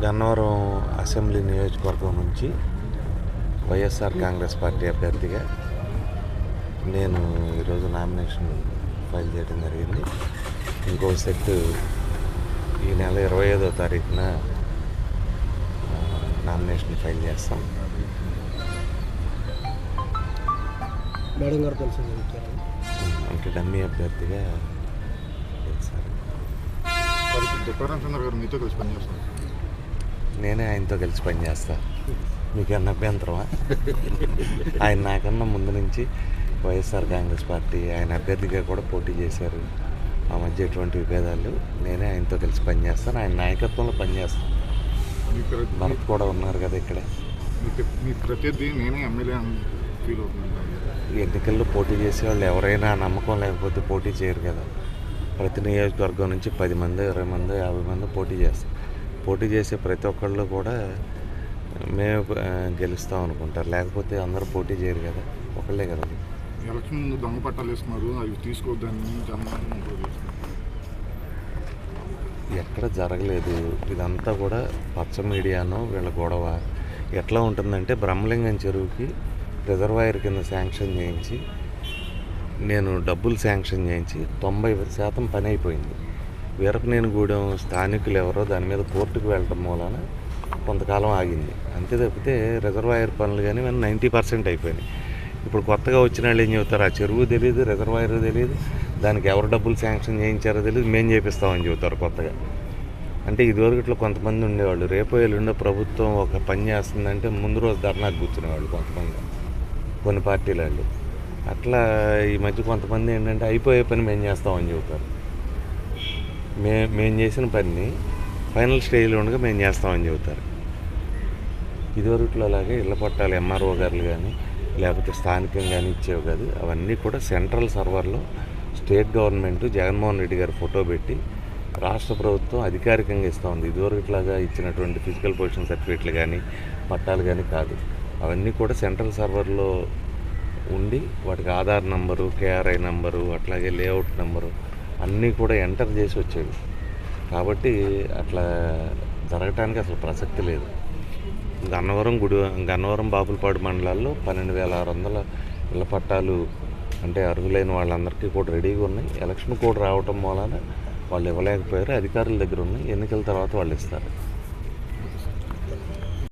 Gannavaram assembly నియోజకవర్గం నుంచి YSR Congress party అభ్యర్థిగా నేను ఈరోజు నామినేషన్ ఫైల్ చేయడం జరిగింది. ఇంకో సెట్ ఈ నెల 25వ తారీఖున నామినేషన్ ఫైల్ చేస్తాం. మేడం గారు తెలుసు అంటే డమ్మీ అభ్యర్థిగా గెలిచారు. మీతో కలిసి పనిచేస్తాను. నేనే ఆయనతో కలిసి పనిచేస్తా. మీకన్నా అభ్యంతరమా? ఆయన నాకన్నా ముందు నుంచి వైఎస్ఆర్ కాంగ్రెస్ పార్టీ ఆయన అభ్యర్థిగా కూడా పోటీ చేశారు. ఆ మధ్య ఎటువంటి విభేదాలు నేనే ఆయనతో కలిసి పనిచేస్తాను. ఆయన నాయకత్వంలో పనిచేస్తాను. భరత్ కూడా ఉన్నారు కదా ఇక్కడ. మీ ప్రత్యర్థి నేనే ఎమ్మెల్యే ఫీల్ అవుతున్నాను. ఎన్నికల్లో పోటీ చేసేవాళ్ళు ఎవరైనా నమ్మకం లేకపోతే పోటీ చేయరు కదా. ప్రతి నియోజకవర్గం నుంచి 10 మంది 20 మంది 50 మంది పోటీ చేస్తారు. పోటీ చేసే ప్రతి ఒక్కళ్ళు కూడా మేము గెలుస్తాం అనుకుంటారు, లేకపోతే అందరూ పోటీ చేయరు కదా, ఒకళ్ళే కదా. ఎలక్షన్ ముందు దొంగ పట్టాలు వేస్తున్నారు, అవి తీసుకోవద్దని ఎక్కడ జరగలేదు. ఇదంతా కూడా పచ్చ మీడియాను వీళ్ళ గొడవ. ఎట్లా ఉంటుందంటే బ్రహ్మలింగం చెరువుకి రిజర్వాయర్ కింద శాంక్షన్ చేయించి నేను డబ్బులు శాంక్షన్ చేయించి 90% పని అయిపోయింది. వీరపనేనిగూడెం స్థానికులు ఎవరో దాని మీద కోర్టుకు వెళ్ళటం మూలాన కొంతకాలం ఆగింది. అంతే తప్పితే రిజర్వాయర్ పనులు కానీ 90% అయిపోయినాయి. ఇప్పుడు కొత్తగా వచ్చిన వాళ్ళు ఏం చెబుతారు, ఆ చెరువు తెలియదు, రిజర్వాయర్ తెలియదు, దానికి ఎవరు డబ్బులు శాంక్షన్ చేయించారో తెలియదు, మేము చేపిస్తామని చెబుతారు కొత్తగా. అంటే ఇదివరకు ఇట్లా కొంతమంది ఉండేవాళ్ళు, రేపు ఎల్లుండో ప్రభుత్వం ఒక పని చేస్తుందంటే ముందు రోజు ధర్నాకు కూర్చునేవాళ్ళు కొంతమంది, కొన్ని పార్టీల వాళ్ళు. అట్లా ఈ మధ్య కొంతమంది ఏంటంటే అయిపోయే పని మేము చేస్తామని చెబుతారు. మేము చేసిన పనిని ఫైనల్ స్టేజ్లో ఉండగా మేము చేస్తామని చెబుతారు. ఇదివరకులో అలాగే ఇళ్ల పట్టాలు ఎంఆర్ఓ గారులు కానీ లేకపోతే స్థానికంగా కానీ ఇచ్చేవి కాదు. అవన్నీ కూడా సెంట్రల్ సర్వర్లో స్టేట్ గవర్నమెంట్ జగన్మోహన్ రెడ్డి గారు ఫోటో పెట్టి రాష్ట్ర ప్రభుత్వం అధికారికంగా ఇస్తూ ఉంది. ఇదివరకులాగా ఇచ్చినటువంటి ఫిజికల్ పొజిషన్ సర్టిఫికేట్లు కానీ పట్టాలు కానీ కాదు. అవన్నీ కూడా సెంట్రల్ సర్వర్లో ఉండి వాటికి ఆధార్ నంబరు, కేఆర్ఐ నంబరు, అట్లాగే లేఅవుట్ నంబరు అన్నీ కూడా ఎంటర్ చేసి వచ్చేవి. కాబట్టి అట్లా జరగటానికి అసలు ప్రసక్తి లేదు. గన్నవరం బాపులపాడు మండలాల్లో 12,600 ఇళ్ల పట్టాలు అంటే అర్హులైన వాళ్ళందరికీ కూడా రెడీగా ఉన్నాయి. ఎలక్షన్ కోడ్ రావటం మూలాన వాళ్ళు ఇవ్వలేకపోయారు. అధికారుల దగ్గర ఉన్నాయి. ఎన్నికల తర్వాత వాళ్ళు ఇస్తారు.